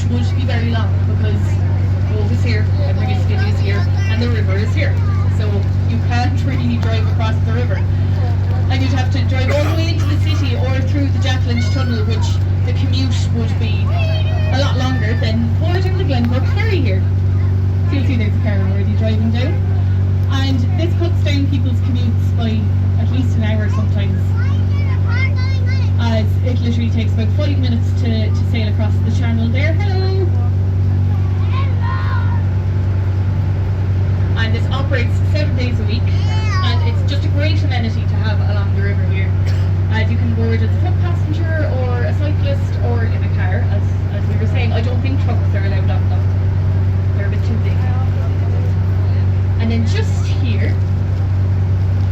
would be very long because Cove is here, Enriskiddy is here, and the river is here. So you can't really drive across the river. And you'd have to drive all the way into the city or through the Jack Lynch tunnel, which the commute would be a lot longer than boarding the Glenbrook ferry here. So you'll see there's a car already driving down. And this cuts down people's commutes by at least an hour sometimes. As it literally takes about 5 minutes to sail across the channel there. Hello! And this operates 7 days a week, and it's just a great amenity to have along the river here. As you can board as a foot passenger or a cyclist or in a car, as we were saying. I don't think trucks are allowed on them. They're a bit too big. And then just here,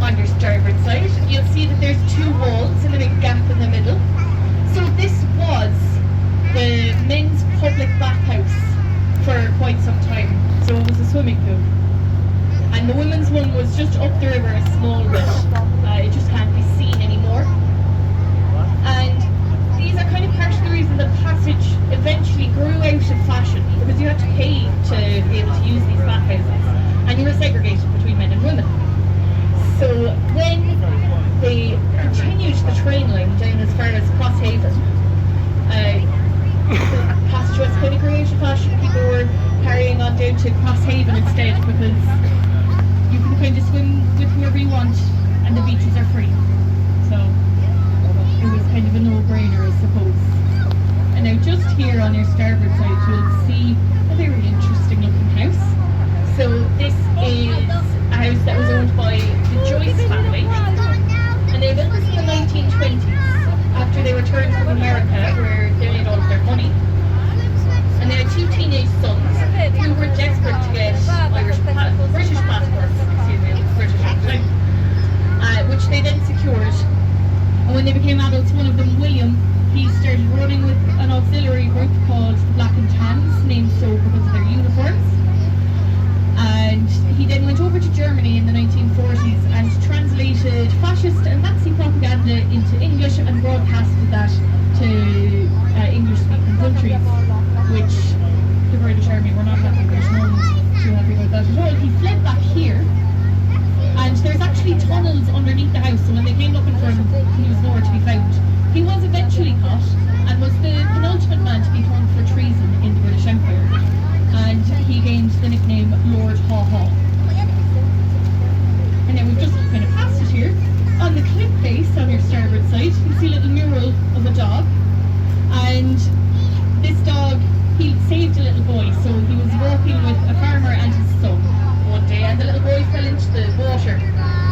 on your starboard side, you'll see that there's two walls and a big gap in the middle. So this was the men's public bathhouse for quite some time. So it was a swimming pool. And the women's one was just up the river a small bit. It just can't be seen anymore. And these are kind of part of the reason the passage eventually grew out of fashion, because you had to pay to be able to use these bathhouses, and you were segregated between men and women. So when they continued the train line down as far as Crosshaven, the passage was kind of grew out of fashion. People were carrying on down to Crosshaven instead, because you can kind of swim with whoever you want and the beaches are free. So it was kind of a no-brainer, I suppose. And now just here on your starboard side you'll see a very interesting looking house. So this is a house that was owned by the Joyce family, and they built this in the 1920s after they returned from America, where they made all of their money. And they had two teenage sons who were desperate to get British passports, British at the time, which they then secured. And when they became adults, one of them, William, he started running with an auxiliary group called the Black and Tans, named so because of their uniforms. And he then went over to Germany in the 1940s and translated fascist and Nazi propaganda into English and broadcasted that to English-speaking countries, which the British Army were not happy with. No one was too happy about that at all. He fled back here, and there's actually tunnels underneath the house, so when they came looking for him, he was nowhere to be found. He was eventually caught and was the penultimate man to be hung for treason in the British Empire, and he gained the nickname Lord Haw Haw. And then we've just kind of passed it here. On the cliff face on your starboard side, you can see a little mural of a dog, and this dog, he saved a little boy. So he was walking with a farmer and his son one day, and the little boy fell into the water,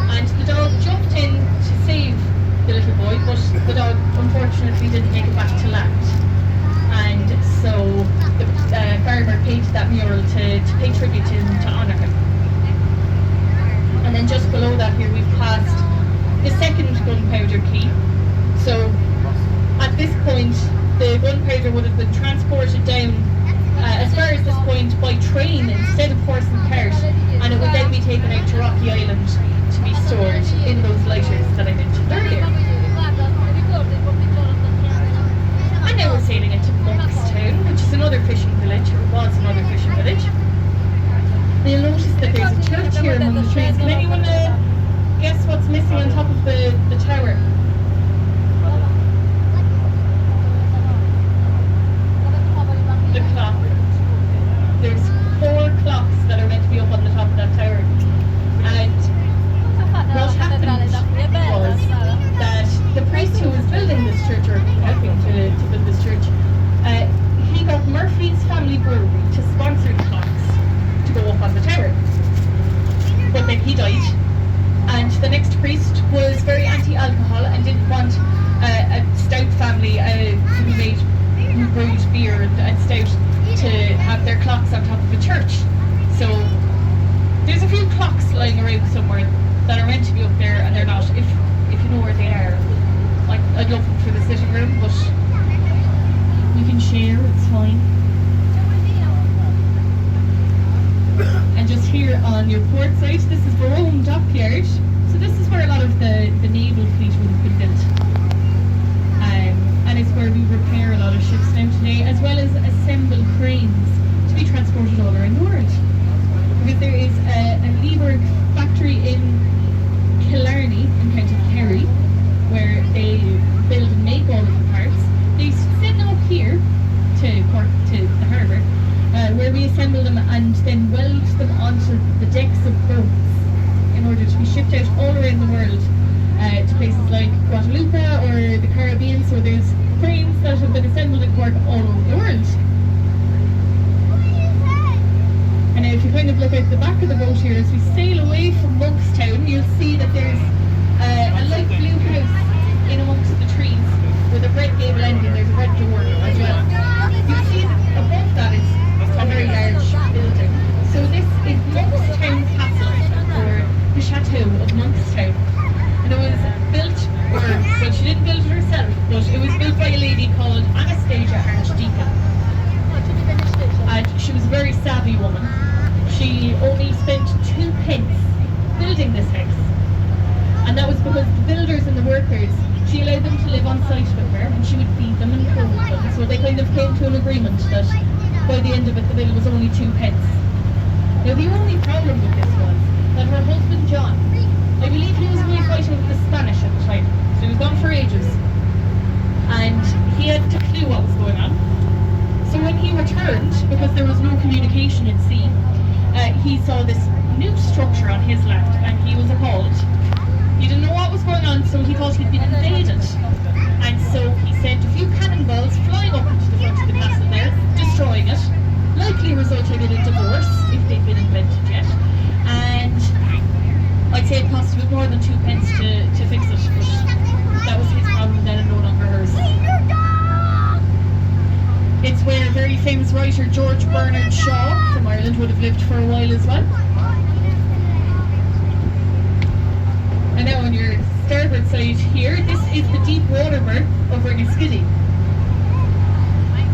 and the dog jumped in to save the little boy, but the dog unfortunately didn't make it back to land. And so the farmer painted that mural to pay tribute to him, to honour him. And then just below that here we've passed the second gunpowder quay. So at this point the gunpowder would have been transported down as far as this point by train instead of horse and cart, and it would then be taken out to Rocky Island to be stored in those lighters that I mentioned earlier. And now we're sailing into Monkstown, which is another fishing village, or was another fishing village. And you'll notice that there's a church here among the trees. Can anyone guess what's missing on top of the tower? The clock. There's 4 clocks that are meant to be up on the top of that tower. And what happened was that the priest who was building this church, or helping to build this church, he got Murphy's Family Brewery to sponsor the clocks to go up on the tower. But then he died, and the next priest was very anti-alcohol and didn't want a stout family who brewed beer and stout to have their clocks on top of a church. So there's a few clocks lying around somewhere that are meant to be up there, and they're not. If you know where they are, like, I'd love them for the sitting room, but we can share, it's fine. And just here on your port side, this is Rome Dockyard. So this is where a lot of the naval fleet would have been built. And it's where we repair a lot of ships now today, as well as assemble crew Cork factory in Killarney in County Kerry, where they build and make all of the parts. They send them up here to Cork, to the harbour, where we assemble them and then weld them onto the decks of boats in order to be shipped out all around the world, to places like Guadalupe or the Caribbean. So there's cranes that have been assembled in Cork all over the world. And if you kind of look at the back of the boat here, as we sail away from Monkstown, you'll see that there's a light blue house in amongst the trees with a red gable end, and there's a red door as well. You'll see that above that is a very large building. So this is Monkstown Castle, or the Chateau of Monkstown. And it was built, well, she didn't build it herself, but it was built by a lady called Anastasia Archdeacon. And she was a very savvy woman. She only spent 2 pence building this house. And that was because the builders and the workers, she allowed them to live on site with her, and she would feed them and clothe them. So they kind of came to an agreement that by the end of it, the bill was only 2 pence. Now the only problem with this was that her husband John, I believe he was really fighting with the Spanish at the time, so he was gone for ages, and he hadn't a clue what was going on. So when he returned, because there was no communication at sea, he saw this new structure on his land, and he was appalled. He didn't know what was going on, so he thought he'd been invaded. And so he sent a few cannonballs flying up into the front of the castle there, destroying it, likely resulting in a divorce, if they'd been invented yet. And I'd say it cost a bit more than 2 pence to fix it, but that was his problem then and no longer hers. It's where very famous writer George Bernard Shaw from Ireland would have lived for a while as well. And now on your starboard side here, this is the deep water berth over in Skiddy.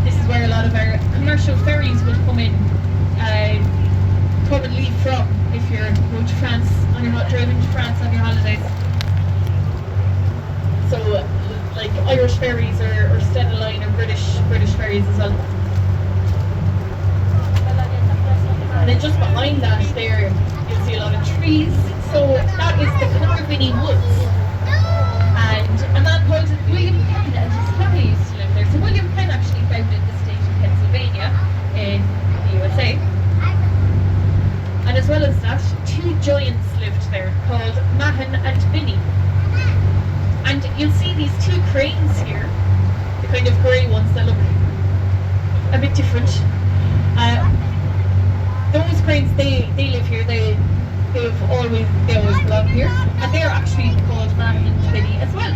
This is where a lot of our commercial ferries would come in, come and leave from if you're going to France, driving to France on your holidays. So like Irish ferries or Stena Line or British ferries as well. And then just behind that there, you'll see a lot of trees. So that is the Caribbean Woods. And a man called William Penn and his family used to live there. So William Penn actually founded the state of Pennsylvania in the USA. And as well as that, 2 giants lived there called Mahon and Binney. And you'll see these 2 cranes here, the kind of grey ones that look a bit different. Those cranes, they live here. They always belong here, and they're actually called Mahon and Binney as well.